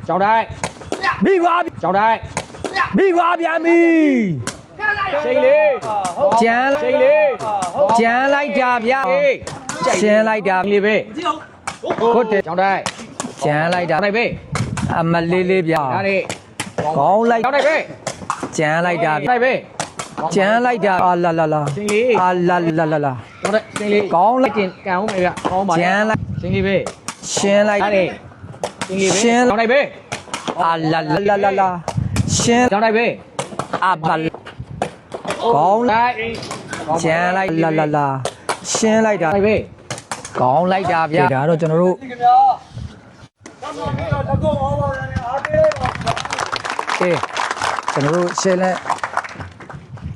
ကျောင်းတိုင်းမိပါကျောင်းတိုင်းမိပါဗျာမိချိန်လေးကျန်ချိန်လေးကျန်လိုက်တာဗျာကျန်လိုက်တာလေးပဲဟုတ်တယ်ကျောင်းတိုင်းကျန်လိုက်တာလိုက်ပဲအမလေးလေးဗျာဒါလေးကောင်းလိုက်ကျောင်းတိုင်းပဲကျန်လိုက်တာလိုက်ပဲကျန်လိုက်တာအာလာလာလာချိန်လေးအာလာလာလာလာကျောင်းတိုင်းချိန်လေးကောင်းလိုက်ကန်အောင်မယ်ဗျာကောင်းပါကျန်လိုက်ချိန်လေးပဲရှင်းလိုက်တယ်ရှင်းကျောင်းတိုင်းပဲအာလာလာလာလာရှင်းကျောင်းတိုင်းပဲအာဘကောင်းလိုက်ကျန်လိုက်လာလာလာရှင်းလိုက်တာပဲကောင်းလိုက်တာဗျာဒါတော့ကျွန်တော်တို့ကဲကျွန်တော်တို့ရှင်းလက်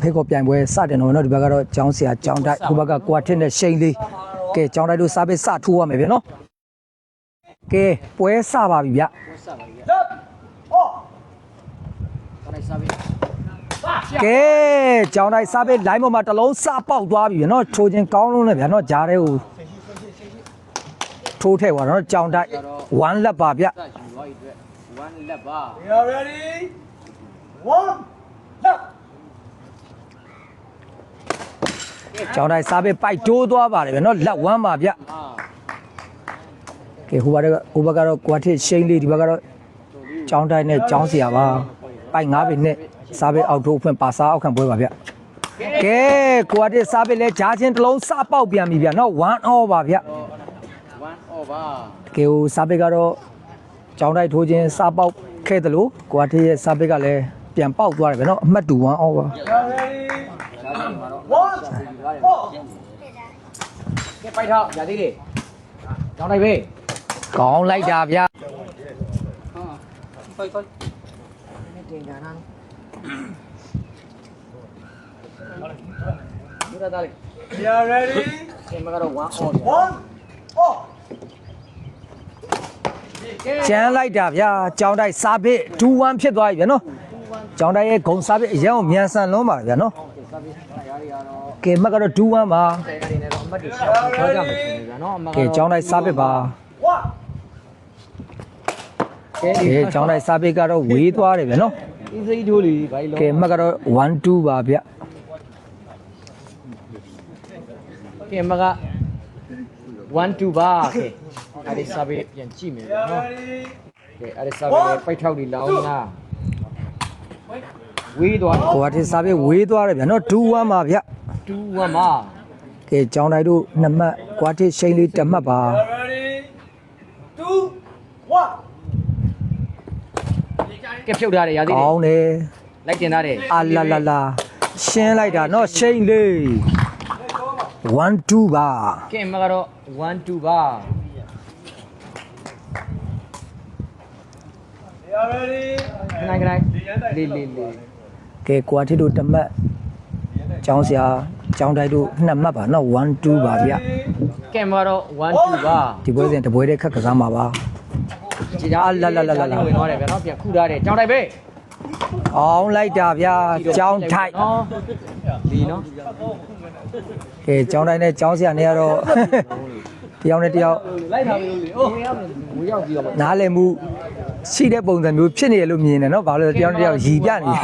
ဖေကောပြိုင်ပွဲစတင်တော့နော်ဒီဘက်ကတော့ကျောင်းဆရာကျောင်းတိုက်ဟိုဘက်ကကွာထစ်နဲ့ရှိန်လေးကဲကျောင်းတိုက်တို့စားပေးစထိုးရမယ်ဗျာနော်ကဲပွဲစပါပြီဗျာကဲကျောင်းတိုင်းစားပေးလိုင်းပေါ်မှာတလုံးစပေါက်သွားပြီဗျာနော်ထိုးခြင်းကောင်းလုံးနဲ့ဗျာနော်ဂျားတဲ့ဟိုထိုးထည့်သွားတော့ကျောင်းတိုင်း1လက်ပါဗျာ1လက်ပါ You ready? 1 လက်ကျောင်းတိုင်းစားပေးပိုက်တိုးသွားပါတယ်ဗျာနော်လက်1ပါဗျာကဲဟိုဘက်ကတော့ကွာထစ်ရှိန်လေးဒီဘက်ကတော့ကျောင်းတိုင်းနဲ့ကျောင်းဆရာပါပိုက်9ပေနဲ့စားပေးအောက်ထိုးဖွင့်ပါစားအောက်ခံပွဲပါဗျကဲကွာတစ်စားပေးလဲဂျားချင်းတစ်လုံးစပေါက်ပြန်ပြီဗျနော်1 all ပါဗျ1 all ပါကဲဟိုစားပေးကတော့ကျောင်းတိုက်ထိုးခြင်းစပေါက်ခဲ့တယ်လို့ကွာတစ်ရဲ့စားပေးကလည်းပြန်ပေါက်သွားတယ်ဗျနော်အမှတ်တူ1 all ပါ 1 4ကဲပိုက်ထောက်ရသေးတယ်ကျောင်းတိုက်ပဲကောင်းလိုက်တာဗျဖိုက်တင်ကြတာဘူးတာလေး You ready? ဒီမှာကတော့1 all 1 all ကျန်းလိုက်တာဗျာကျောင်းတိုက်စားပေး2-1ဖြစ်သွားပြီဗျာနော်ကျောင်းတိုက်ရဲ့ဂုံစားပေးအရင်ကမြန်ဆန်လွန်းပါဗျာနော်ကဲမှတ်ကတော့2-1ပါကဲကျောင်းတိုက်စားပေးပါကဲကျောင်းတိုက်စားပေးကတော့ဝေးသွားတယ်ဗျာနော်အစိထိုးလီဘာလို့ကဲမှတ်ကတော့1-2ပါဗျာကဲမှတ်က1-2ပါကဲအဲ့ဒီစားပေးပြန်ကြည့်မယ်ဗျာနော်ကဲအဲ့ဒီစားပေးပိုက်ထောက်ဒီလောင်းလားဝေးသွားဟိုကစားပေးဝေးသွားတယ်ဗျာနော်2-1ပါဗျာ2-1ပါကဲကျောင်းတိုက်တို့2မှတ်ကွာတစ်ရှိန်လေး1မှတ်ပါ Ready? 2 1ကဲဖြုတ်ထားတယ်ရသေးတယ်ကောင်းတယ်လိုက်တင်ထားတယ်အာလာလာလာရှင်းလိုက်တာနော်ရှိန်လေး1-2ပါကဲမကတော့1-2ပါ You ready? ခဏလေးကဲကွာတစ်တို့1မှတ်ကျောင်းဆရာကျောင်းတိုက်တို့2မှတ်ပါနော်1-2ပါဗျကဲမကတော့1-2ပါဒီပွဲစဉ်တပွဲတည်းခက်ကစားမှာပါကြည်သားလာဝင်သွားတယ်ဗျာနော်ပြန်ခုထားတယ်ကျောင်းတိုက်ပဲအောင်လိုက်တာဗျာကျောင်းထိုက်နော်ဒီနော်ကဲကျောင်းတိုက်နဲ့ကျောင်းဆရာနဲ့ကတော့တယောက်နဲ့တယောက်လိုက်ထားပြီလို့လေအိုးဝေးရောက်ပြီးတော့နားလည်မှုရှိတဲ့ပုံစံမျိုးဖြစ်နေရလို့မြင်တယ်နော်ဘာလို့လဲတယောက်နဲ့တယောက်ရီပြနေ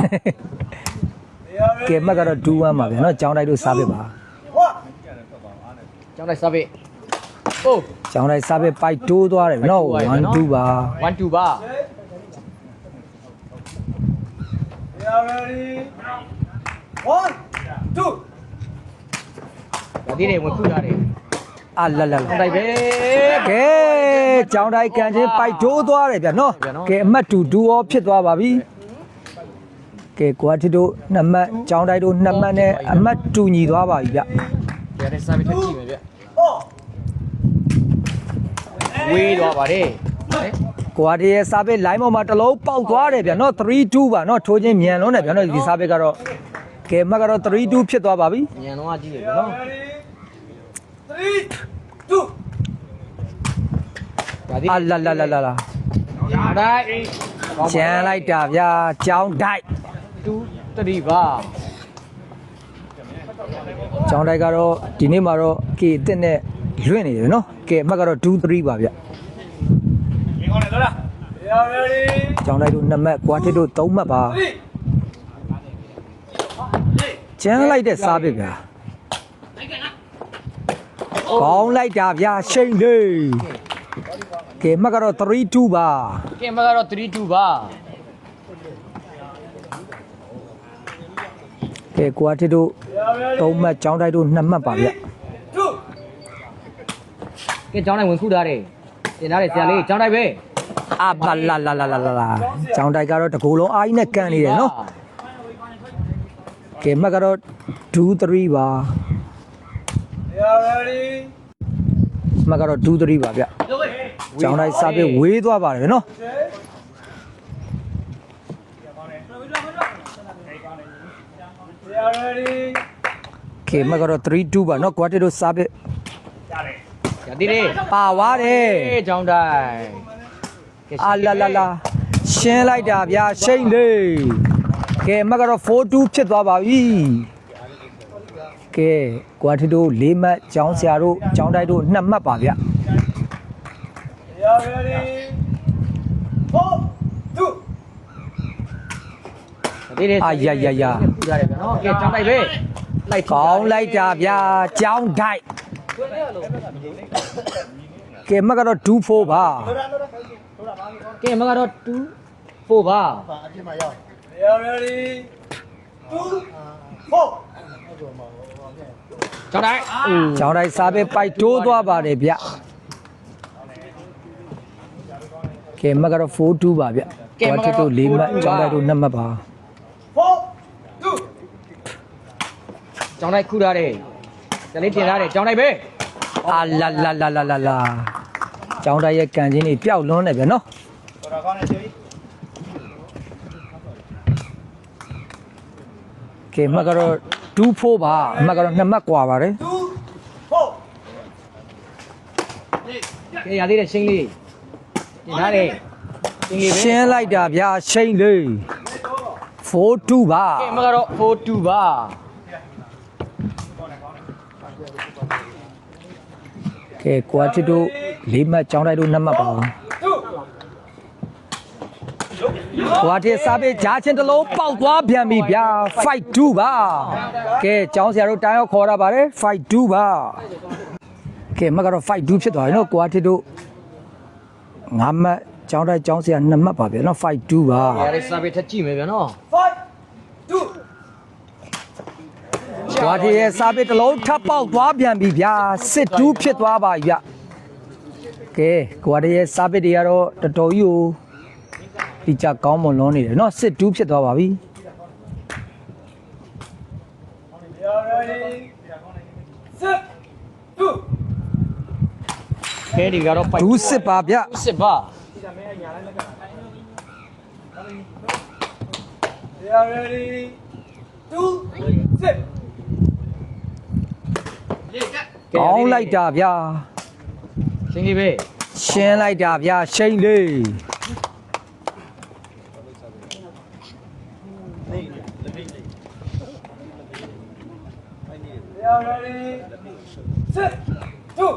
ကဲမှတ်ကတော့2-1ပါဗျာနော်ကျောင်းတိုက်တို့စားပေးပါကျောင်းတိုက်စားပေးအိုးကျောင်းတိုက်စားပေးပိုက်တိုးသွားတယ်နော်1-2ပါ1-2ပါ You ready? 1 2ဒါဒီနေဝင်ခုထားတယ်အာလာလာကျောင်းတိုက်ပဲကဲကျောင်းတိုက်ကန်ချင်းပိုက်တိုးသွားတယ်ဗျာနော်ကဲအမှတ်2 2 all ဖြစ်သွားပါပြီကဲကွာတစ်တို့2မှတ်ကျောင်းတိုက်တို့2မှတ်နဲ့အမှတ်2ညီသွားပါပြီဗျကဲဒါစားပြီးထပ်ကြည့်မယ်ဗျဝေးသွားပါတယ်ကွာဒီရဲ့စားပေး line ပေါ်မှာတစ်လုံးပေါက်သွားတယ်ဗျာနော်3-2ပါနော်ထိုးချင်းမြန်လုံးတယ်ဗျာနော်ဒီစားပေးကတော့ကဲမှတ်ကတော့3-2ဖြစ်သွားပါပြီမြန်လုံးကကြည့်တယ်ဗျာနော် 3 2အာလာလာလာလာလာတိုက်ကျန်လိုက်တာဗျာကျောင်းတိုက်2-3ပါကျောင်းတိုက်ကတော့ဒီနေ့မှာတော့ကေအစ်စ်နဲ့လွင့်နေတယ်နော်ကဲအမှတ်ကတော့2-3ပါဗျ မင်းကောင်းတယ်လား are ready. ကျောင်းတိုက်တို့2မှတ်ကွာတစ်တို့3မှတ်ပါ Three. ကျန်းလိုက်တဲ့စားပစ်ဗျာကောင်းလိုက်တာဗျာရှိန်လေးကဲမှတ်ကတော့3-2ပါ ကဲမကတော့3-2ပါ ကဲကွာတစ်တို့ We are ready. 3မှတ်ကျောင်းတိုက်တို့2မှတ်ပါဗျ Two. ကဲကျောင်းတိုင်းဝင်ခုထားတယ်တင်ထားတယ်ဆရာလေးကျောင်းတိုင်းပဲ အာဘလာလာလာလာလာကျောင်းတိုက်ကတော့တကူလုံးအားကြီးနဲ့ကန်နေတယ်နော်ကဲမှတ်ကတော့2-3ပါ We are ready. မှတ်ကတော့2-3ပါဗျကျောင်းတိုက်စားပစ်ဝေးသွားပါတယ်နော် Okay. We are ready. ကဲမှတ်ကတော့3-2ပါနော်ကွာတစ်တို့စားပစ် ရသေးတယ် ပါသွားတယ် ကဲကျောင်းတိုင်းကဲ အာလာလာလာရှင်းလိုက်တာဗျာရှိန်လေးကဲမှတ်ကတော့4-2ဖြစ်သွားပါပြီကဲကွာတစ်တို့4မှတ်ကျောင်းဆရာတို့ကျောင်းတိုက်တို့2မှတ်ပါဗျ We are ready. Four. Two. ရသေးတယ် အာရရရ ခုထားတယ်ဗျနော်ကဲကျောင်းတိုင်းပဲလိုက် ကောင်းလိုက်တာဗျာကျောင်းတိုက်ကဲမှတ်ကတော့2-4ပါ ကဲမကတော့2-4ပါ We are ready. Two. Four. ကျောင်းတိုင်း ကျောင်းတိုက်စားပစ်ပိုက်တိုးသွားပါတယ်ဗျကဲမှတ်ကတော့4-2ပါဗျကွာတစ်တို့4မှတ်ကျောင်းတိုက်တို့2မှတ်ပါ Four. Two. ကျောင်းတိုင်းခုထားတယ်ဆရာလေးတင်ထားတယ်ကျောင်းတိုင်းပဲ အာလာလာလာလာလာလာကျောင်းတိုက်ရဲ့ကန်ချင်းတွေပျောက်လွန်းနေဗျနော်ကဲမှတ်ကတော့2-4ပါမှတ်ကတော့2မှတ်กว่าပါတယ် Two. Four. ကဲရသေးတယ်ရှင်းလေးတင်ထားတယ်ရှင်းလေးပဲ ရှင်းလိုက်တာဗျာရှိန်လေး4-2ပါ ကဲမကတော့4-2ပါ ကဲကွာတစ်တို့4မှတ်ကျောင်းတိုက်တို့2မှတ်ပါ Two. ကွာတစ်စားပစ်ဂျာချင်းတစ်လုံးပေါက်သွားပြန်ပြီဗျာ 5-2ပါကဲကျောင်းဆရာတို့တိုင်းရောက်ခေါ်ရပါတယ် 5-2ပါကဲမှတ်ကတော့5-2ဖြစ်သွားပြီနော်ကွာတစ်တို့5မှတ်ကျောင်းတိုက်ကျောင်းဆရာ2မှတ်ပါဗျာနော် 5-2ပါ ရတဲ့စာပေထက်ကြည့်မယ်ဗျနော် Five. Two. ကွာတစ်ရဲ့စားပစ်တစ်လုံးထပ်ပေါက်သွားပြန်ပြီဗျာ6-2ဖြစ်သွားပါဗျာကဲကွာတစ်ရဲ့စားပစ်တွေကတော့တော်တော်ကြီးကိုဒီကြကောင်းမွန်လွန်းနေတယ်နော်6-2ဖြစ်သွားပါပြီ We are ready. Six. Two. ကဲဒီကတော့ပိုက် ဒူးစစ်ပါဗျာ စစ်ပါ We are ready. Two. Six. ကောင်းလိုက်တာဗျာ ရှင်းလေးပဲ ရှင်းလိုက်တာဗျာရှိန်လေး We are ready. Six. Two.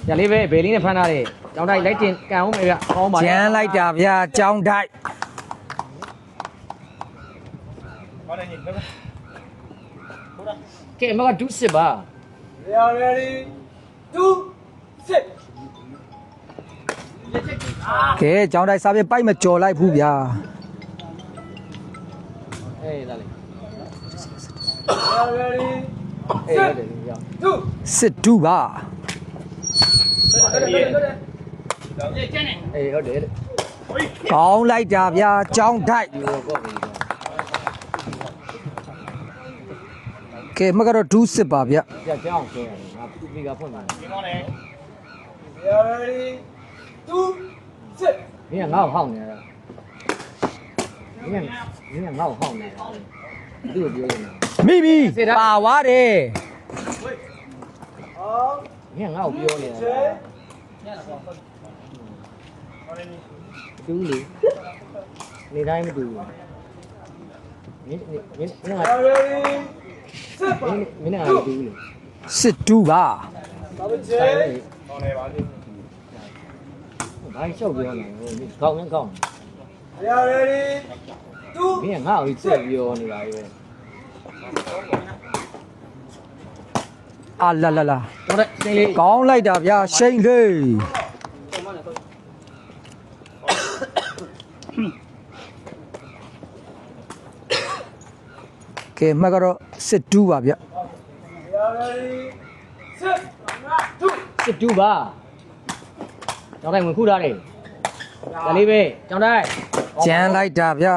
ရလေးပဲဘယ်လေးနဲ့ဖမ်းထားတယ်ကျောင်းတိုင်းလိုက်တင်ကန်အောင်မယ်ဗျကောင်းပါ ကျန်းလိုက်တာဗျာကျောင်းတိုက် ကဲမကဒုစစ်ပါ We are ready. Two. Six. ကဲကျောင်းတိုက်စားပြပိုက်မကြော်လိုက်ဘူးဗျာ အေးဒါလေး We are ready. အေးဟုတ် Six. တယ်ရ Two. စစ်တူပါ အေးဟုတ်တယ် ကောင်းလိုက်တာဗျာကျောင်းတိုက် ဒီလိုပေါ့ပြီ ကဲမကတော့ဒူးစစ်ပါဗျာ ကြာကြောင်းဆိုရတယ်ငါသူ့မိကဖွင့်ပါ We are ready. Two. Six. မင်းကငါ့ကိုဟောက်နေတာမင်းကငါ့ကိုဟောက်နေတာသူ့ကိုပြောရင် မိမိပါသွားတယ် Out. မင်းကငါ့ကိုပြောနေတာ Check. တူးလေနေတိုင်းမတူဘူးမင်းက We are ready. Six. မင်းကငါမတူဘူးလေ စစ်တူပါ Double check. ဘာ哎，小不要呢，高人高。 Are you ready? 2. 你看俺会这标你来哟。 အာလာလာလာ ကျောင်းတိုက်စိန်လေး ကောင်းလိုက်တာဗျာရှိန်လေးကဲမကတော့စစ်တူးပါဗျ Are you ready? 6. စစ်တူပါကျောင်းတိုက်ဝင်ခုထားတယ်ဒါလေးပဲကျောင်းတိုက် ကျန်လိုက်တာဗျာ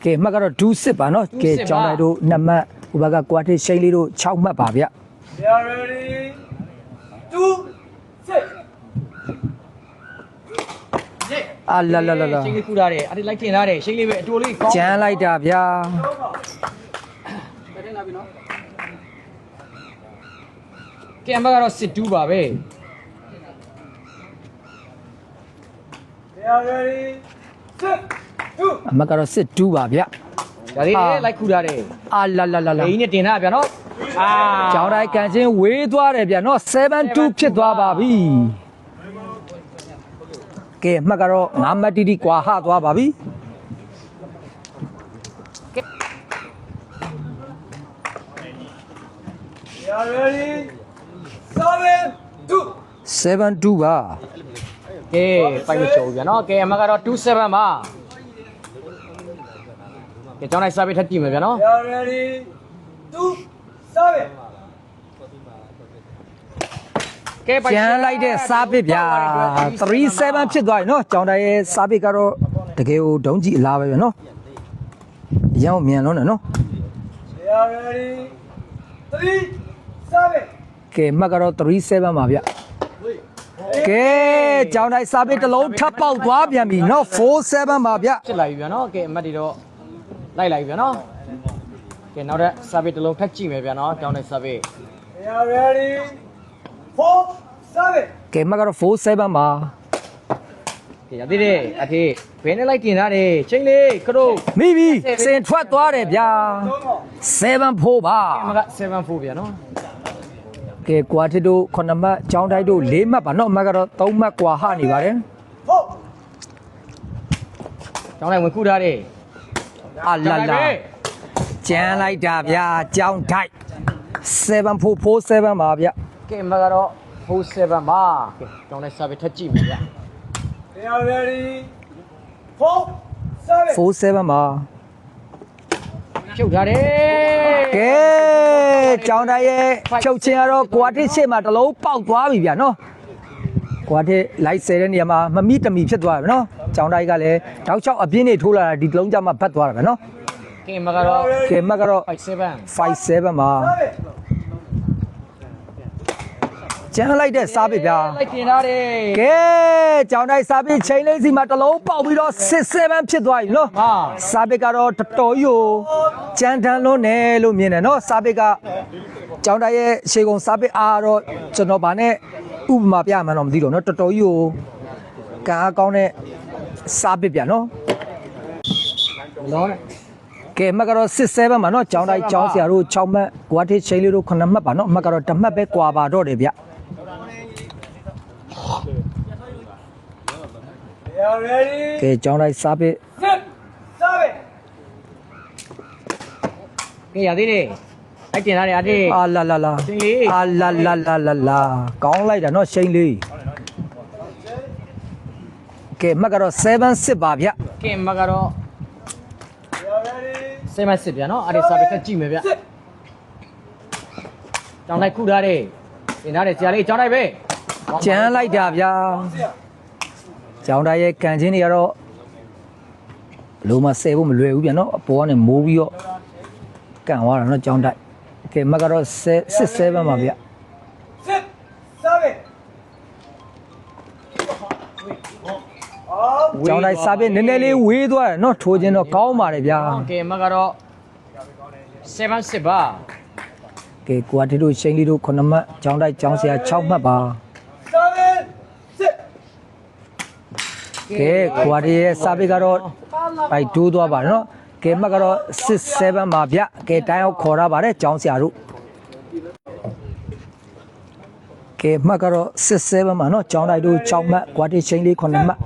ကဲမကတော့ဒူးစစ်ပါနော်ကဲကျောင်းလိုက်တို့2မှတ်ဟိုဘက်ကကွာတစ်ရှိန်လေးတို့6မှတ်ပါဗျ Are you ready? 2. 6. အာလာလာလာလာ ရှိန်လေးခုထားတယ်အဲ့ဒီလိုက်တင်ထားတယ်ရှိန်လေးပဲအတူလေးကောင်း ကျန်လိုက်တာဗျာ ကဲအမကတော့စစ်တူပါပဲ Are you ready? 6. 2. အမကတော့စစ်တူးပါဗျ ဒါလေးလိုက်ခုထားတယ် အာလာလာလာလာ လေးနဲ့တင်ထားဗျာနော်အာ ကျောင်းတိုင်းကန်ချင်းဝေးသွားတယ်ဗျာနော်7-2ဖြစ်သွားပါပြီကဲမှတ်ကတော့9မှတ်တီတီကွာဟသွားပါပြီ Are you ready? 7. 2. 7-2ပါ ကဲပိုက်လို့ချုံဗျာနော်ကဲအမကတော့27ပါကဲကျောင်းတိုင်းစာပေထပ်ကြည့်မယ်ဗျာနော် Are you ready? 2. 7. ကဲပိုက် ကျန်လိုက်တဲ့စားပစ်ဗျာ3-7ဖြစ်သွားပြီနော်ကျောင်းတိုင်းရဲ့စားပစ်ကတော့တကယ်ကိုဒုံးကြည့်အလားပဲဗျာနော်အရင်ကမြန်လုံးတယ်နော် Are you ready? 3. 7. ကဲမှတ်ကတော့3-7ပါဗျကဲကျောင်းတိုင်းစားပစ်တစ်လုံးထပ်ပေါက်သွားပြန်ပြီနော်4-7ပါဗျ ဖြစ်လာပြီဗျာနော်ကဲအမတ်တွေတော့လိုက်လာပြီဗျာနော်ကဲနောက်ထပ်စာပေတစ်လုံးထပ်ကြည့်မယ်ဗျာနော်ကျောင်းတိုင်းစာပေ Are you ready? 4. 7. ကဲမှတ်ကတော့4-7ပါ ကဲရသေးတယ်အဖေဘယ်နဲ့လိုက်တင်ထားတယ်ချင်းလေးကရိုး မိပြီစင်ထွက်သွားတယ်ဗျာ7-4ပါ အမက74ဗျာနော် ကဲကွာတစ်တို့9မှတ်ကျောင်းတိုင်းတို့4မှတ်ပါနော်အမှတ်ကတော့3မှတ်ကွာဟနေပါတယ် 4. ကျောင်းတိုင်းဝင်ခုထားတယ် အာလာလာကျန်လိုက်တာဗျာကျောင်းတိုင်း7-4-4-7ပါဗျ ကဲအမကတော့47ပါကဲကျောင်းတိုင်းစာပေထပ်ကြည့်မယ်ဗျာ Are you ready? 4. 7. 4-7ပါ ဖြုတ်ထားတယ် ကဲကျောင်းတိုင်းရဲ့ဖြုတ်ချင်းကတော့ကွာတစ်ရှေ့မှာတစ်လုံးပေါက်သွားပြီဗျာနော်ကွာတစ်လိုက်ဆယ်တဲ့နေရာမှာမမိတမီဖြစ်သွားတယ်ဗျာနော်ကျောင်းတိုင်းကလည်းတောက်ချောက်အပြင်းနေထိုးလာတာဒီတစ်လုံးကြမှာဘတ်သွားတာဗျာနော် ကဲအမကတော့ ကဲမှတ်ကတော့ 57 5-7ပါ ကျန်လိုက်တဲ့စားပစ်ဗျာ လိုက်တင်ထားတယ် ကဲကျောင်းတိုင်းစားပစ်ချိန်လေးစီမှာတစ်လုံးပေါက်ပြီးတော့6-7ဖြစ်သွားပြီနော် ဟာ စားပစ်ကတော့တော်တော်ကြီးကိုကြမ်းတမ်းလွန်းတယ်လို့မြင်တယ်နော်စားပစ်ကကျောင်းတိုင်းရဲ့ရှေကုံစားပစ်အားတော့ကျွန်တော်ဗာနဲ့ဥပမာပြမှန်းတော့မသိတော့နော်တော်တော်ကြီးကိုကံအားကောင်းတဲ့စားပစ်ဗျာနော် လောနဲ့ ကဲမှတ်ကတော့6-7ပါနော်ကျောင်းတိုင်းကျောင်းဆရာတို့6မှတ်ကွာတစ်ချိန်လေးတို့9မှတ်ပါနော်မှတ်ကတော့1မှတ်ပဲကွာပါတော့တယ်ဗျ Are you ready? ကဲကျောင်းတိုင်းစားပစ် 6. 7. ကဲရသေးတယ်လိုက်တင်ထားတယ်အတေး အာလာလာလာ ရှိန်လေး အာလာလာလာလာလာကောင်းလိုက်တာနော်ရှိန်လေးကဲမှတ်ကတော့7-6ပါဗျ ကဲအမကတော့ Are you ready? 77ဗျာနော်အဲ့ဒီစာပေထပ်ကြည့်မယ်ဗျကျောင်းလိုက်ခုထားတယ်တင်ထားတယ်ဆရာလေးကျောင်းလိုက်ပဲ ကျန်လိုက်တာဗျာကျောင်းသားရဲ့ကန်ချင်းတွေကတော့လုံးမဆဲဖို့မလွယ်ဘူးဗျာနော်အပေါ်ကနေမိုးပြီးတော့ကန်သွားတာနော်ကျောင်းတိုက်ကဲမှတ်ကတော့6-7ပါဗျ 6. 7. ကျောင်းတိုင်းစားပြနည်းနည်းလေးဝေးသွားတယ်နော်ထိုးခြင်းတော့ကောင်းပါတယ်ဗျာ ကဲအမကတော့78ပါ ကဲကွာတီတို့ရှိန်လီတို့9မှတ်ကျောင်းတိုင်းကျောင်းဆရာ6မှတ်ပါ 7. 6. ကဲကွာတီရဲ့စားပြကတော့ပိုက်တိုးသွားပါတယ်နော်ကဲမှတ်ကတော့6-7ပါဗျကဲတိုင်းအောင်ခေါ်ရပါတယ်ကျောင်းဆရာတို့က ကဲမှတ်ကတော့67မှာနော်ကျောင်းတိုက်တို့6မှတ်ကွာတစ်ချင်းလေး9မှတ် 7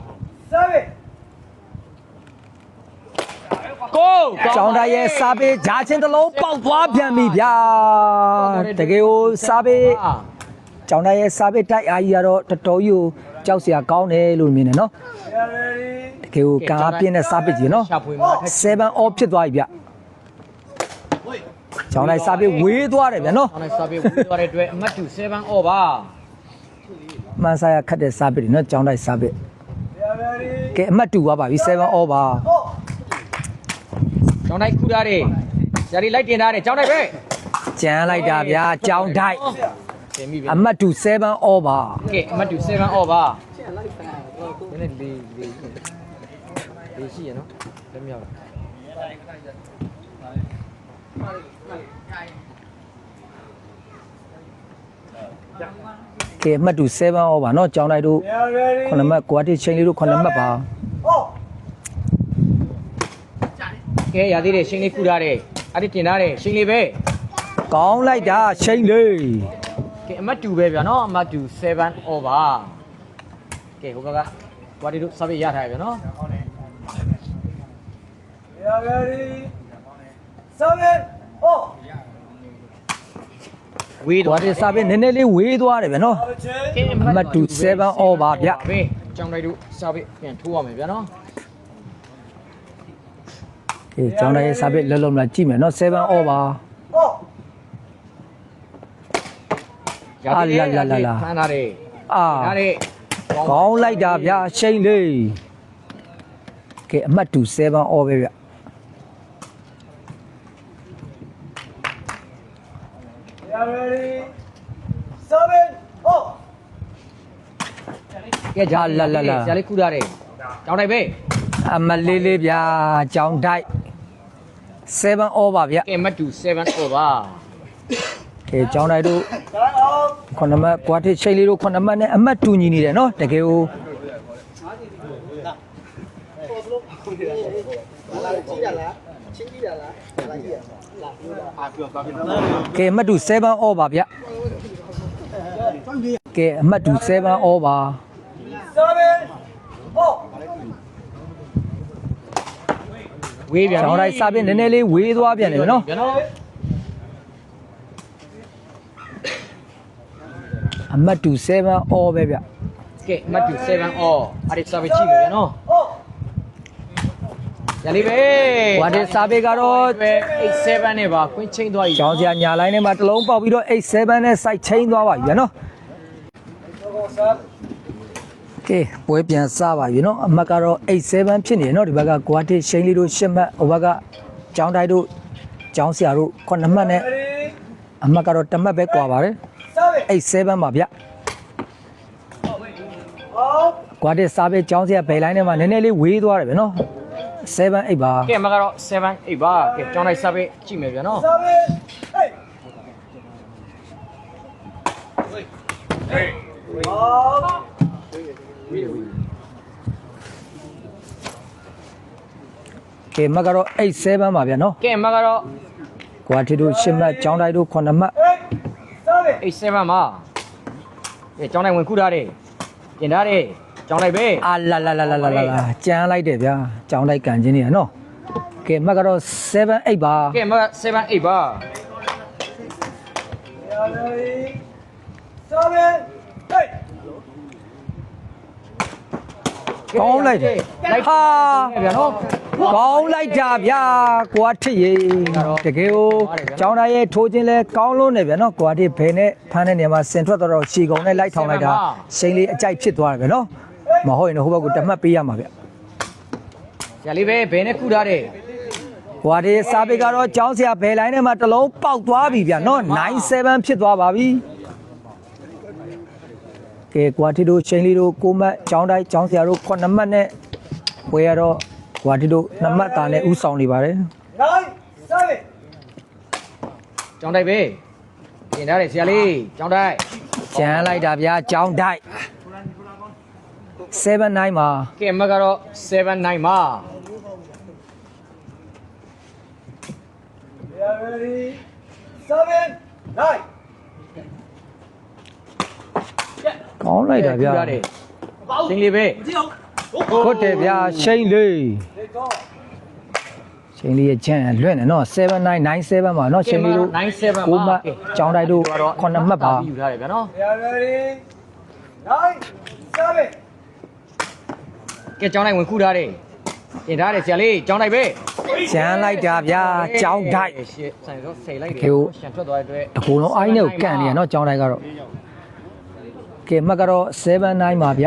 ကိုကျောင်းတိုက်ရဲ့စားပေးဂျာချင်းတစ်လုံးပေါက်သွားပြန်ပြီဗျာတကယ်ကိုစားပေးကျောင်းတိုက်ရဲ့စားပေးတိုက်အားကြီးကတော့တော်တော်ကြီးကိုကြောက်စရာကောင်းတယ်လို့မြင်တယ်နော် ready တကယ်ကိုကားပြင်းတဲ့စားပေးကြီးနော် ရှာဖွေမှာထက် 7 off ဖြစ်သွားပြီဗျကျောင်းတိုက်စားပေးဝေးသွားတယ်ဗျနော် အောင်လိုက်စားပေးဝေးသွားတဲ့အတွက်အမှတ်2 7 over မှန်စားရခတ်တဲ့စားပေးတွေနော်ကျောင်းတိုက်စားပေး ready ကဲအမှတ်2သွားပါပြီ7 off ပါ ကျောင်းတိုက်ခူထားတယ်ဇာတိလိုက်တင်ထားတယ်ကျောင်းတိုက်ပဲ ကျန်လိုက်တာဗျာကျောင်းတိုက် တင်ပြီဗျ အမှတ်2 7 off ပါ ကဲအမှတ်2 7 over နည်းနည်းလေးရှိရနော်လက်မြောက် ကဲအမှတ်2 7 off ပါနော်ကျောင်းတိုက်တို့ ready 9မှတ်ကွာတစ်ချင်းလေးတို့9မှတ်ပါ oh ကဲရသေးတယ်ရှင်းလေးခူထားတယ်အဲ့ဒီတင်ထားတယ်ရှင်းလေးပဲ ကောင်းလိုက်တာချိန်လေး ကဲအမှတ်2ပဲဗျာနော်အမှတ်2 7 over ကဲဟိုဘက်ကကွာတီတို့စာပေရထားရဗျာနော် ready 7 oh ဝေး ကွာ သွား တစ်စားပေးနည်းနည်းလေးဝေးသွားတယ်ဗျာနော် ကဲ အမှတ်2 7 off ပါဗျ ပဲကျောင်းတိုက်တို့စာပေပြန်ထိုးရမယ်ဗျာနော် ကဲကျောင်းတိုက်ရဲ့စားပေးလုံးလုံးလာကြည့်မယ်နော်7 off ပါ oh ဖမ်းထားတယ် အာ ထားတယ် ကောင်းလိုက်တာဗျာချိန်လေးကဲအမှတ်2 7 off ပဲဗျ ready 7 oh ကဲဂျာဇာလေးခူထားတယ်ကျောင်းတိုက်ပဲ အမလေးလေးဗျာကျောင်းတိုက်7 off ပါဗျ ကဲအမှတ်2 7 over ကဲကျောင်းတိုက်တို့ time off 9မှတ်ကွာတစ်ချိန်လေးတို့9မှတ်နဲ့အမှတ်2ညီနေတယ်နော်တကယ်ကိုကဲအမှတ်2 7 off ပါဗျကဲအမှတ်2 7 off ပါ 7 oh ဝေးပြန် ကျောင်းတိုက်စားပြင်းနည်းနည်းလေးဝေးသွားပြန်တယ်ဗျနော် ဗျာနော် အမှတ်2 7 off ပဲဗျ ကဲအမှတ်2 7 over အဲ့ဒီစာပေကြည့်မယ်ဗျာနော် oh ဇာလေးပဲ ကွာတစ်စားပေးကတော့ 87နဲ့ပါခွင်းချင်းသွားပြီ ကျောင်းစရာညာလိုင်းထဲမှာတစ်လုံးပေါက်ပြီးတော့87နဲ့စိုက်ချင်းသွားပါပြီဗျနော်ကဲပွဲပြန်စပါပြီနော်အမှတ်ကတော့87ဖြစ်နေတယ်နော်ဒီဘက်ကကွာတစ်ရှိန်လေးတို့10မှတ်ဟိုဘက်ကကျောင်းတိုက်တို့ကျောင်းစရာတို့9မှတ်နဲ့ ready အမှတ်ကတော့1မှတ်ပဲကွာပါတယ် 7 87ပါဗျ oh ကွာတစ်စားပေးကျောင်းစရာဘယ်လိုင်းထဲမှာနည်းနည်းလေးဝေးသွားတယ်ဗျနော်7 8ပါ ကဲမကတော့7 8ပါကဲကျောင်းလိုက်စာပေကြည့်မယ်ဗျာနော် 7 oh ကဲအမှတ်ကတော့87ပါဗျနော် ကဲမကတော့ ကွာတစ်တို့10မှတ်ကျောင်းတိုက်တို့9မှတ် 7 87ပါကဲကျောင်းလိုက်ဝင်ခုထားတယ်ပြင်ထားတယ်ကျောင်းလိုက်ပဲ အာလာလာလာလာလာလာကြမ်းလိုက်တယ်ဗျာကျောင်းတိုက်ကန်ချင်းနေတာနော်ကဲအမှတ်ကတော့7 8ပါ ကဲမက7 8ပါ ready 7 8 ကောင်းလိုက်တယ်ဟာ ဗျာနော် ကောင်းလိုက်တာဗျာကွာတစ်ရေတကယ်ကိုကျောင်းသားရဲ့ထိုးခြင်းလဲကောင်းလုံးနေဗျာနော်ကွာတစ်ဘယ်နဲ့ဖမ်းတဲ့နေရာမှာစင်ထွက်တော့ရှီကုံနဲ့လိုက်ထောင်လိုက်တာရှိန်လေးအကြိုက်ဖြစ်သွားတယ်ဗျာနော်မဟုတ်ရင်တော့ဟိုဘက်ကတမတ်ပေးရမှာဗျ ဇာလေးပဲဘယ်နဲ့ခုထားတယ် ကွာတစ်စားပိတ်ကတော့ကျောင်းဆရာဘယ်လိုင်းထဲမှာတစ်လုံးပေါက်သွားပြီဗျာနော်97ဖြစ်သွားပါပြီကဲကွာတစ်တို့ရှိန်လေးတို့6မှတ်ကျောင်းတိုင်းကျောင်းဆရာတို့9မှတ်နဲ့ပွဲရတော့ကွာတစ်တို့2မှတ်တာနဲ့ဥဆောင်နေပါတယ် 9 7 ကျောင်းတိုက်ပဲပြင်ထားတယ်ဇာလေးကျောင်းတိုက် ကျန်လိုက်တာဗျာကျောင်းတိုက်79မှာ ကဲမကတော့7 9ပါ ready 7 9 ကောင်းလိုက်တာဗျာ စိန်လေးပဲ ဟုတ်တယ်ဗျာရှိန်လေးရှိန်လေးရဲ့ချမ်းလွင့်တယ်နော်7997ပါနော်ရှိန်လေးတို့9မှတ်ကျောင်းတိုက်တို့9မှတ်ပါ ယူထားတယ်ဗျာနော် ready 9 7 ကဲကျောင်းတိုက်ဝင်ခုထားတယ်တင်ထားတယ်ဆရာလေးကျောင်းတိုက်ပဲ ကျန်းလိုက်တာဗျာကျောင်းတိုက် ရှစ်ဆိုင်တော့ဆယ်လိုက်တယ်ရှန်ထွက်သွားတဲ့အတွက် တကူလုံးအိုင်းနဲ့ကိုကန်နေရနော်ကျောင်းတိုက်ကတော့ကဲမှတ်ကတော့79ပါဗျ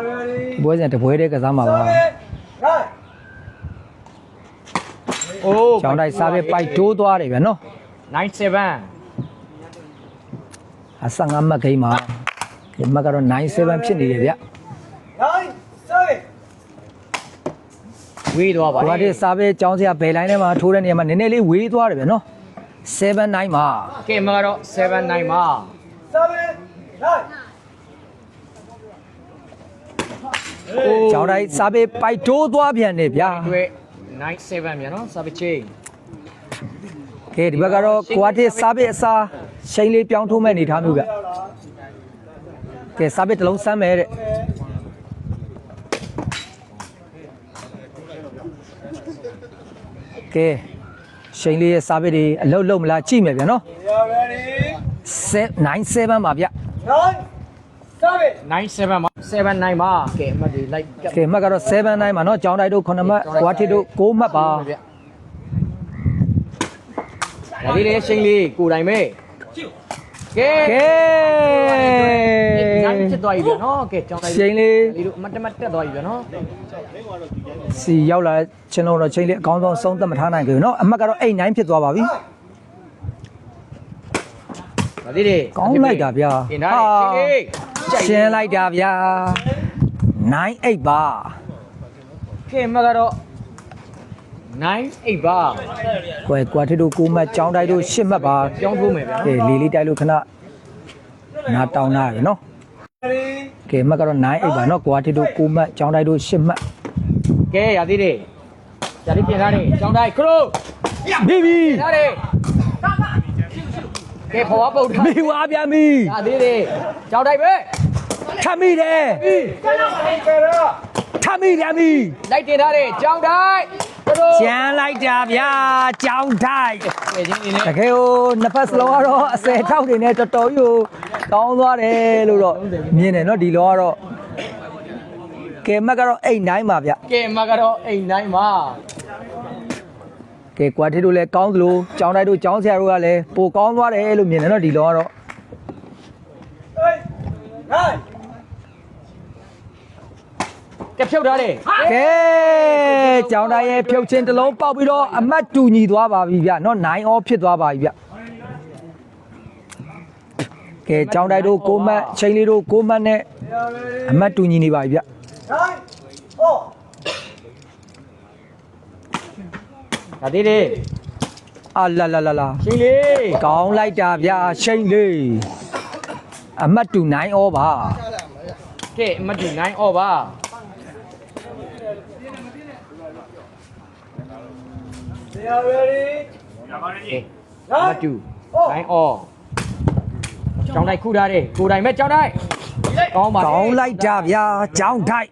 ready ပွဲစဉ်တပွဲတည်းကစားမှာပါ 9 အိုး ကျောင်းတိုက်စားပဲပိုက်တိုးသွားတယ်ဗျာနော် 97 အ15မှတ်ဂိမ်းမှာကဲမှတ်ကတော့97ဖြစ်နေတယ်ဗျ 9 7 ဝေးသွားပါ ဟိုကတည်းစားပဲကျောင်းစရာဘယ်လိုင်းထဲမှာထိုးတဲ့နေရာမှာနည်းနည်းလေးဝေးသွားတယ်ဗျာနော်79မှာ ကဲမကတော့79ပါ 7 9 ကျောင်းတိုက်စားပဲပိုက်တိုးသွားပြန်တယ်ဗျာ အတွက်97မြန်နော်စာပချင်း ကဲဒီဘက်ကတော့ကိုကတည်းစားပဲအစားရှိန်လေးပြောင်းထိုးမဲ့အနေထားမျိုးဗျကဲစားပဲတစ်လုံးစမ်းမယ်တဲ့ကဲရှိန်လေးရဲ့စားပဲတွေအလုတ်လုံးမလားကြည့်မယ်ဗျာနော် ready 97ပါဗျ 9 7 97ပါ79ပါကဲအမှတ်တွေလိုက်က ဲမှတ်ကတော့79မှာနော်ကျောင်းတိုက်တို့9မှတ်ကွာထစ်တို့6မှတ်ပါ ဒါလေးလေးရှိန်လေးကိုတိုင်ပဲကဲ ကဲ နိုင်ဖြစ်သွားပြီဗျာနော်ကဲကျောင်းတိုင်း ရှိန်လေး လေးတို့အမတ်တမတ်တက်သွားပြီဗျာနော် စီရောက်လာချင်းလုံးတော့ချိန်လေးအကောင်းဆုံးဆုံးသက်မထားနိုင်ဘူးနော်အမှတ်ကတော့89ဖြစ်သွားပါပြီ ဒါလေးလေး ကောင်းလိုက်တာဗျာ တင်ထားတယ်ရှိန်လေး ရှင်းလိုက်တာဗျာ98ပါ ကဲမကတော့98ပါ ကွာထစ်တို့6မှတ်ကျောင်းတိုက်တို့10မှတ်ပါ ပြောင်းထိုးမယ်ဗျာ ကဲလေးလေးတိုက်လို့ခဏနားတောင်းလာရနော် ready ကဲမှတ်ကတော့98ပါနော်ကွာထစ်တို့6မှတ်ကျောင်းတိုက်တို့10မှတ် ကဲရသေးတယ်ဒါလေးပြင်ထားတယ်ကျောင်းတိုင်းခရိုး ပြီးပြီ ပြင်ထားတယ်ကဲဖော်ဝါပုတ်ထား မိဝါပြန်ပြီ ရသေးတယ်ကျောင်းတိုင်းပဲ ထပ်မိတယ်ထပ်မိပြန်ပြီ လိုက်တင်ထားတယ်ကျောင်းတိုင်းခရိုး ကျန်လိုက်တာဗျာကျောင်းတိုက် ကဲချင်းနေနဲ့ တကယ်ကိုနှစ်ဖက်စလုံးကတော့အစဲထောက်တွေနဲ့တော်တော်ကြီးကောင်းသွားတယ်လို့တော့မြင်တယ်နော်ဒီလောကတော့ကဲမက်ကတော့89ပါဗျ ကဲမကတော့အိမ်တိုင်းပါ ကဲကွာထစ်တို့လည်းကောင်းသလိုကျောင်းတိုက်တို့ကျောင်းဆရာတို့ကလည်းပိုကောင်းသွားတယ်လို့မြင်တယ်နော်ဒီလောကတော့ 9 ကဲဖြုတ်ထားတယ် ကဲကျောင်းတိုက်ရဲ့ဖြုတ်ချင်းတစ်လုံးပေါက်ပြီးတော့အမတ်တူညီသွားပါပြီဗျနော်9 all ဖြစ်သွားပါပြီဗျကဲကျောင်းတိုက်တို့6မှတ်ချိန်လေးတို့6မှတ်နဲ့အမတ်တူညီနေပါပြီဗျ 9 4 ဒါသေးတယ် အာလာလာလာလာ ရှင်းလေး ကောင်းလိုက်တာဗျာရှိန်လေးအမတ်တူ9 all ပါ ကဲအမတ်တူ9 အော်ပါ ready ကဲအမတ်တူ9အော်ကျောင်းတိုင်းခုထားတယ်ကိုတိုင်မဲ့ကျောင်းတိုင်းကောင်းပါ ကောင်းလိုက်တာဗျာကျောင်းတိုက်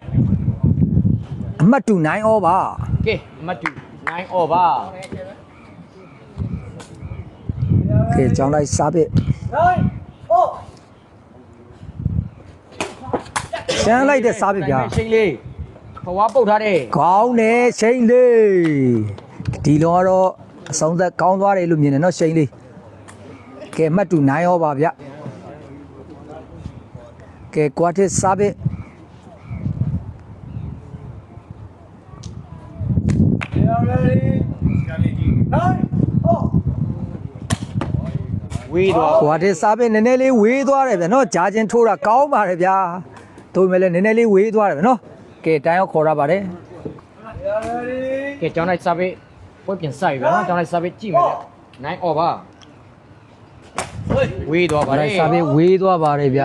အမတ်တူ9 all ပါ ကဲအမတ်တူ9အော်ပါ ကဲကျောင်းတိုက်စားပစ် 9 4 ရှမ်းလိုက်တဲ့စားပစ်ဗျာ ရှင်းလေးဘဝပုတ်ထားတယ် ကောင်းတယ်ရှိန်လေးဒီလောကတော့အဆုံးသက်ကောင်းသွားတယ်လို့မြင်တယ်နော်ရှိန်လေးကဲအမတ်တူ9 all ပါဗျကဲကွာတစ်စားပစ် ready 9 4 ဝေးသွား ကွာတစ်စားပစ်နည်းနည်းလေးဝေးသွားတယ်ဗျနော်ဂျာချင်းထိုးတာကောင်းပါတယ်ဗျာတို့မဲ့လည်းနည်းနည်းလေးဝေးသွားတယ်ဗျနော်ကဲတိုင်းအောင်ခေါ်ရပါတယ် ready ကဲကျောင်းတိုင်းစာပေပွဲပြင်ဆိုင်ဗျာနော်ကျောင်းတိုင်းစာပေကြည့်မယ်9အော်ပါဝေးသွားပါ ဘာ လေ လဲစားပစ်ဝေးသွားပါတယ်ဗျ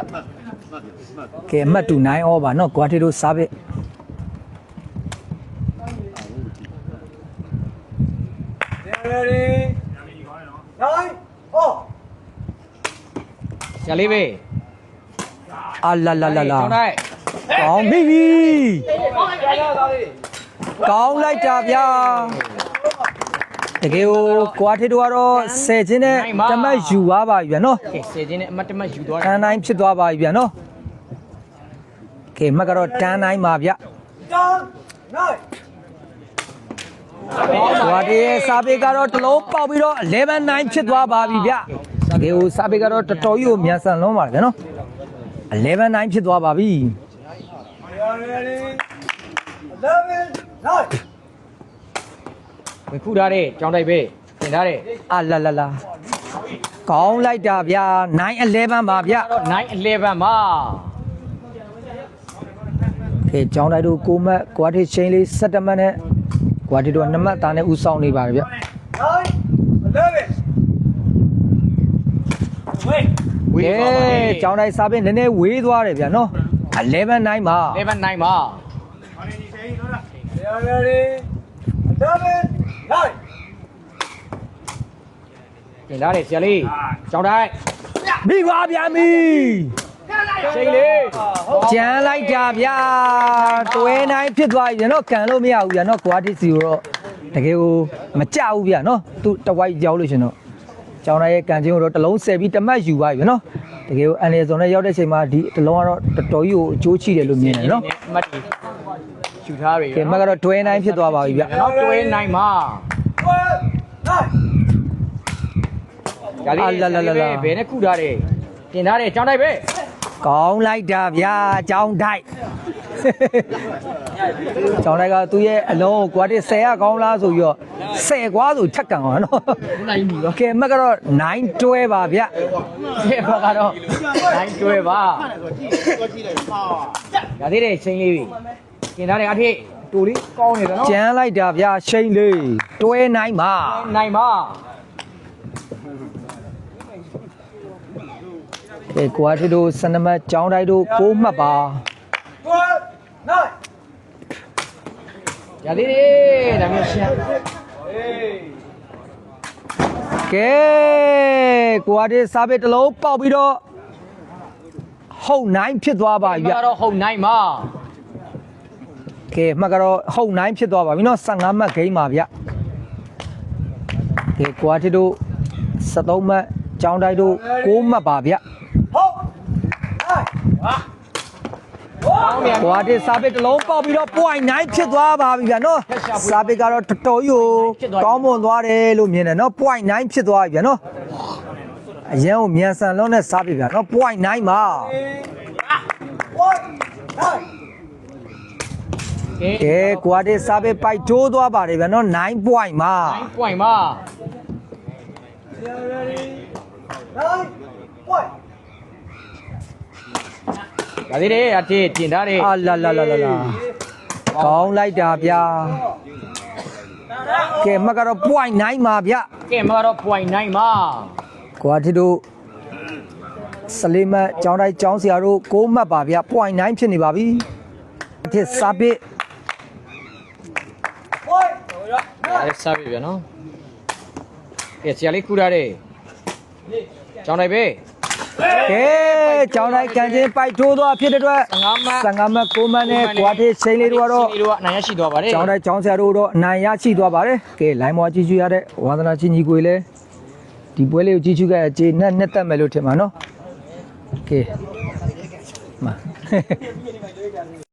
ကဲအမှတ်တူ9 all ပါနော်ကွာတီတို့စားပစ် ready 9 4 ဆရာလေးပဲ အာလာလာလာလာ ကျောင်းတိုင်း ကောင်းပြီကောင်းလိုက်တာဗျာတကယ်ကိုကွာထေတို့ကတော့ဆယ်ချင်းနဲ့တမတ်ယူသွားပါပြီဗျာနော် ကဲဆယ်ချင်းနဲ့အမတ်တမတ်ယူသွား တန်းတိုင်းဖြစ်သွားပါပြီဗျာနော်ကဲမှတ်ကတော့တန်းတိုင်းပါဗျကွာထေရဲ့စာပေကတော့တစ်လုံးပေါက်ပြီးတော့11-9ဖြစ်သွားပါပြီဗျတကယ်စာပေကတော့တော်တော်ကြီးကိုမြန်ဆန်လုံးပါတယ်ဗျာနော်11-9ဖြစ်သွားပါပြီ ဝင်ခုထားတဲ့ကျောင်းတိုင်းပဲသင်ထားတဲ့ အာလာလာလာကောင်းလိုက်တာဗျာ9-11ပါဗျာ တော့9-11မှာ ကဲကျောင်းတိုင်းတို့ကိုမတ်ကွာထေချင်းလေး17မှတ်နဲ့ကွာထေတို့2မှတ်သားနဲ့ဦးဆောင်နေပါတယ်ဗျ ဝေး ကဲ သွားပါလေ ကျောင်းတိုင်းစာပေနည်းနည်းဝေးသွားတယ်ဗျာနော်11-9ပါ 11-9မှာသင်ထားတဲ့ဆရာလေးကျောင်းတိုင်း မိပါဗျာမိ ချိန်လေး ကျန်လိုက်တာဗျာတွဲနိုင်ဖြစ်သွားပြီဗျာနော်ကန်လို့မရဘူးဗျာနော်ကွာတီစီကိုတော့တကယ်ကိုမကြဘူးဗျာနော်သူတဝိုက်ကြောက်လို့ရှင်တော့ကျောင်းတိုင်းရဲ့ကန်ချင်းကိုတော့တစ်လုံးဆယ်ပြီးတမတ်ယူပါပြီဗျာနော်တကယ်ကိုအန်ရယ်ဇွန်နဲ့ရောက်တဲ့ချိန်မှာဒီတစ်လုံးကတော့တော်တော်ကြီးကိုအကျိုးရှိတယ်လို့မြင်တယ်နော် အမတ်ကြီးယူထားပြီ ကဲမှတ်ကတော့တွဲနိုင်ဖြစ်သွားပါပြီဗျာ နောက်တွဲနိုင်မှာဒါလေးဘယ်နဲ့ခုထားတယ်တင်ထားတယ်ကျောင်းတိုင်းပဲ ကောင်းလိုက်တာဗျာကျောင်းတိုက်ကျောင်းတိုက်ကသူ့ရဲ့အလုံးကိုကွာတစ်10ကကောင်းလားဆိုပြီးတော့10ကွာဆိုထက်ကန်အောင်နော် နိုင်ပြီတော့ ကဲမှတ်ကတော့9တွဲပါဗျ ဒီဘက်ကတော့နိုင်တွဲပါဒါသေးတယ်ချိန်လေးပြီတင်ထားတယ်အထိတူလေးကောင်းနေတယ်နော် ကျန်လိုက်တာဗျာရှိန်လေးတွဲနိုင်ပါ နိုင်ပါ ကဲကွာတစ်တို့12မှတ်ကျောင်းတိုက်တို့6မှတ်ပါ ရသေးတယ်ဒါမျိုးရှင်း ကဲကွာတစ်စာပေတစ်လုံးပေါက်ပြီးတော့ဟုတ်9ဖြစ်သွားပါပြီဗျ ကတော့ဟုတ်နိုင်မှာ ကဲမှတ်ကတော့ဟုတ်9ဖြစ်သွားပါပြီနော်15မှတ်ဂိမ်းပါဗျကဲကွာတစ်တို့73မှတ်ကျောင်းတိုက်တို့6မှတ်ပါဗျကွာတစ်စာပေတစ်လုံးပေါက်ပြီးတော့ point 9ဖြစ်သွားပါပြီဗျာနော်စာပေကတော့တော်တော်ကြီးကိုကောင်းမွန်သွားတယ်လို့မြင်တယ်နော် point 9ဖြစ်သွားပြီဗျာနော်အရင်ကမြန်ဆန်လုံးနဲ့စာပေဗျာနော် point 9ပါကဲကွာတစ်စာပေပိုက်ထိုးသွားပါတယ်ဗျာနော်9 point ပါ 9 point မှာဒါသေးတယ်အထိတင်ထားတယ် အာလာလာလာလာကောင်းလိုက်တာဗျာကဲမှတ်ကတော့ point 9ပါဗျ ကဲမှာတော့ point 9မှာ ကွာတီတို့14မှတ်ကျောင်းတိုင်းကျောင်းဆရာတို့6မှတ်ပါဗျ point 9ဖြစ်နေပါပြီတစ်စာပေ အဲ့စားပြီဗျာနော်ကဲဆရာလေးခုထားတယ်ကျောင်းတိုင်းပဲ ကဲကျောင်းတိုင်းကန်ချင်းပိုက်ထိုးသွားဖြစ်တဲ့အတွက် 15မှတ် 15မှတ်6မှတ်နဲ့ကွာတီချိန်လေးတို့ကတော့ ချိန်လေးတို့ကအနိုင်ရရှိသွားပါတယ် ကျောင်းတိုင်းကျောင်းဆရာတို့တော့အနိုင်ရရှိသွားပါတယ်ကဲလိုင်းမော်ကြည့်ကြရတဲ့ဝါသနာချင်းကြီးကိုလည်းဒီပွဲလေးကိုကြည့်ကြခဲ့အခြေနဲ့နဲ့တက်မယ်လို့ထင်ပါနော်ကဲမှာ